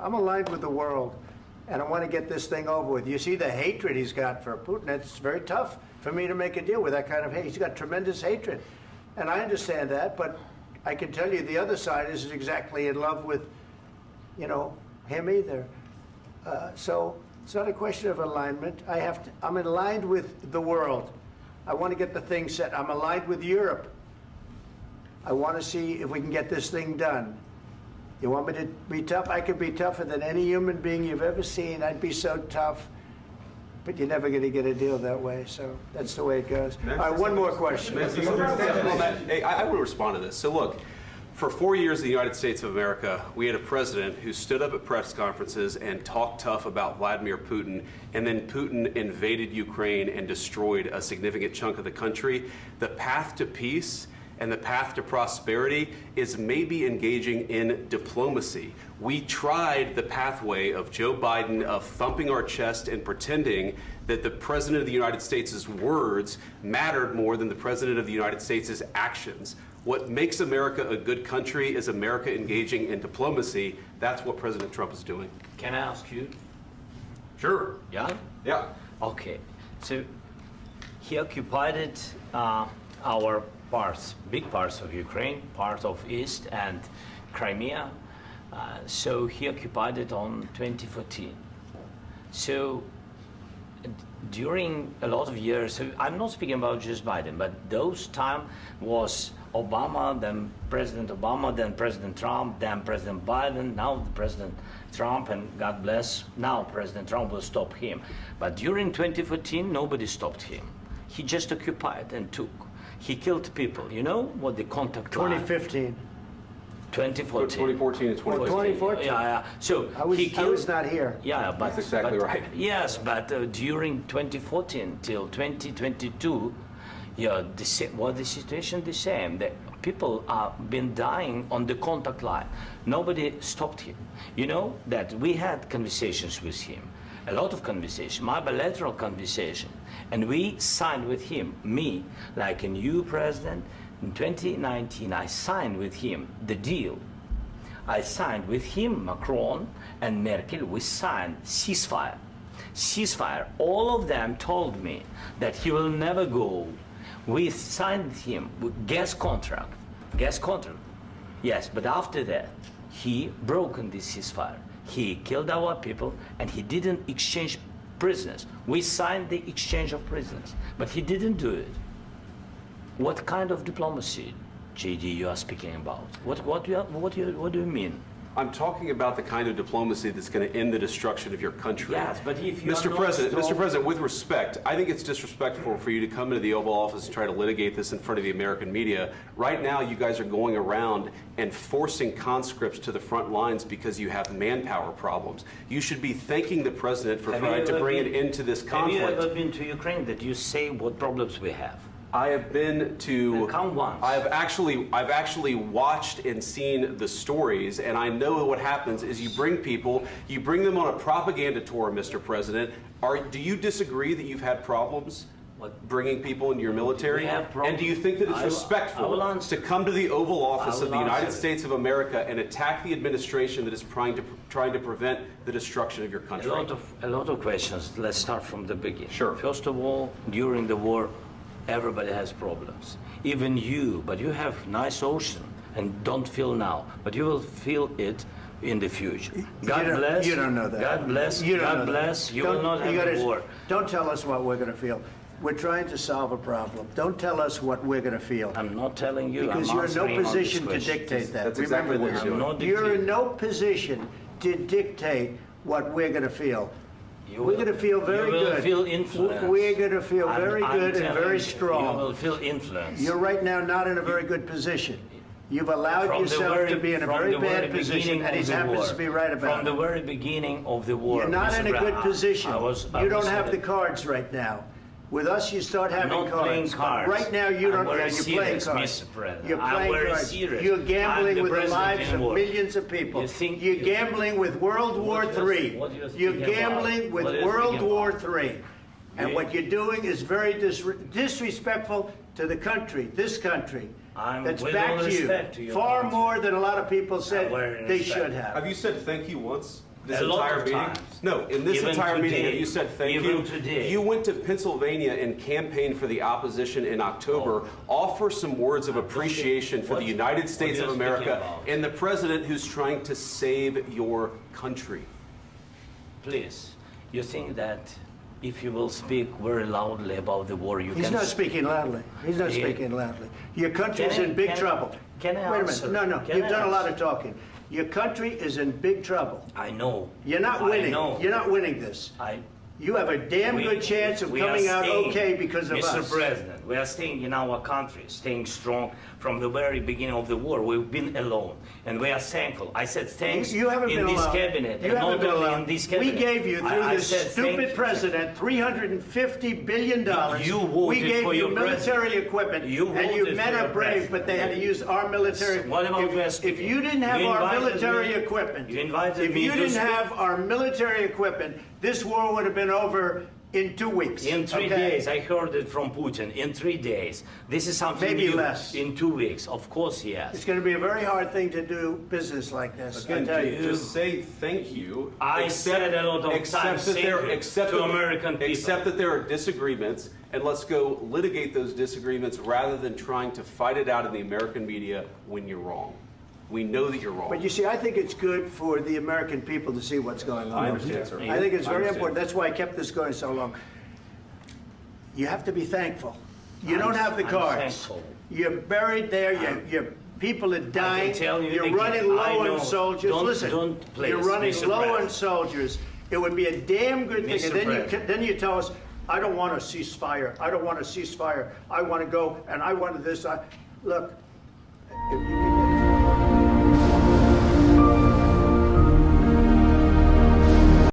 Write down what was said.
I'm aligned with the world, and I want to get this thing over with. You see the hatred he's got for Putin. It's very tough for me to make a deal with that kind of hate. He's got tremendous hatred, and I understand that, but I can tell you the other side isn't exactly in love with, you know, him either. So it's not a question of alignment. I'm aligned with the world. I want to get the thing set. I'm aligned with Europe. I want to see if we can get this thing done. You want me to be tough? I could be tougher than any human being you've ever seen. I'd be so tough. But you're never going to get a deal that way. So that's the way it goes. All right, one more question. Hey, I will respond to this. So look, for 4 years in the United States of America, we had a president who stood up at press conferences and talked tough about Vladimir Putin, and then Putin invaded Ukraine and destroyed a significant chunk of the country. The path to peace and the path to prosperity is maybe engaging in diplomacy. We tried the pathway of Joe Biden of thumping our chest and pretending that the President of the United States' words mattered more than the President of the United States' actions. What makes America a good country is America engaging in diplomacy. That's what President Trump is doing. Can I ask you? Sure. Yeah? Yeah. Okay. So he occupied our parts, big parts of Ukraine, part of East and Crimea. So he occupied it on 2014. So during a lot of years, so I'm not speaking about just Biden, but those time was Obama, then President Obama, then President Trump, then President Biden, now the President Trump, and God bless, now President Trump will stop him. But during 2014, nobody stopped him. He just occupied and took. He killed people. You know what the contact line? 2015. 2014. 2014 and 2014. 2014. Yeah. So I was not here. Yeah, but that's exactly right. Yes, but during 2014 till 2022, yeah, the situation the same. The people have been dying on the contact line. Nobody stopped him. You know that we had conversations with him, a lot of conversation, my bilateral conversation, and we signed with him, me, like a new president. In 2019, I signed with him the deal. I signed with him, Macron and Merkel, we signed ceasefire. Ceasefire. All of them told me that he will never go. We signed with him with gas contract. Gas contract. Yes, but after that, he broken this ceasefire. He killed our people and he didn't exchange prisoners. We signed the exchange of prisoners, but he didn't do it. What kind of diplomacy, JD, you are speaking about? What do you mean? I'm talking about the kind of diplomacy that's going to end the destruction of your country. Yes, but if you Mr. President, with respect, I think it's disrespectful for you to come into the Oval Office and try to litigate this in front of the American media. Right now, you guys are going around and forcing conscripts to the front lines because you have manpower problems. You should be thanking the President for trying to bring an end to this conflict. Have you ever been to Ukraine that you say what problems we have? I have been to. Come once. I've actually watched and seen the stories, and I know what happens is you bring them on a propaganda tour, Mr. President. Do you disagree that you've had problems bringing people into your military? And do you think that it's respectful to come to the Oval Office of the United States of America and attack the administration that is trying to prevent the destruction of your country? A lot of questions. Let's start from the beginning. Sure. First of all, during the war, everybody has problems, even you, but you have nice ocean and don't feel now, but you will feel it in the future. God bless. You don't know that. God bless. You God bless. You will not have a war. Don't tell us what we're going to feel. We're trying to solve a problem. Don't tell us what we're going to feel. I'm not telling you. Because you're in no position to dictate that. That's exactly what you're doing. You're in no position to dictate what we're going to feel. We're going to feel very good. You will feel influence. We're going to feel very good and very strong. You will feel influence. You're right now not in a very good position. You've allowed yourself to be in a very bad position, and he happens to be right about it. From the very beginning of the war. You're not in a good position. You don't have the cards right now. With us, you start having cards. I'm not playing cards. Right now, you don't. You're playing cards. You're playing cards. You're gambling with the lives of millions of people. You're gambling with World War III. You're gambling with World War III. And what you're doing is very disrespectful to the country, this country. That's back to you far more than a lot of people said they should have. Have you said thank you once? this A lot entire of meeting? times. No, in this Even entire meeting, today. have you said thank Even you? today. You went to Pennsylvania and campaigned for the opposition in October. Offer some words of appreciation for the United States what of you're speaking America about. and the president who's trying to save your country. Please, you think that if you will speak very loudly about the war, you He's can... not speaking loudly. He's not Yeah. speaking loudly. Your country is Can I- in big can- trouble. can I Wait a answer? minute. No, Can you've I done a lot answer? of talking. Your country is in big trouble. I know. You're not I winning. know. You're not winning this. You have a damn good chance of we are coming out staying, okay because of Mr. us. President, we are staying in our country, staying strong from the very beginning of the war. We've been alone, and we are thankful. I said thanks You haven't in been this alone. cabinet, You and haven't not been only alone. in this We cabinet. gave you, through I this said thank stupid you. president, $350 billion. You voted we gave for you your military president. equipment, You and you voted men for are your brave, president. but they had to use our military. What about if you didn't have You our invited military me- equipment, you invited if me you to didn't speak- have our military equipment, this war would have been over in 2 weeks. In 3 okay? days, I heard it from Putin. In 3 days, this is something Maybe new. less. In 2 weeks, of course, yes. It's going to be a very hard thing to do business like this. I Again, tell you. just say thank you. I said a lot of Except times that thank there- you except to that- American people. Except that there are disagreements, and let's go litigate those disagreements rather than trying to fight it out in the American media when you're wrong. We know that you're wrong. But you see, I think it's good for the American people to see what's going on. I understand, sir. I think it's I very understand. important. That's why I kept this going so long. You have to be thankful. You don't have the I'm cards. thankful. You're buried there. Your people are dying. tell you You're again, running I low know. on soldiers. Don't- Listen, don't, please, you're running Mr. low on President. soldiers. It would be a damn good thing. Mr. And then President. then you tell us, I don't want a ceasefire. I don't want a ceasefire. I want to go and I want this. Look, if you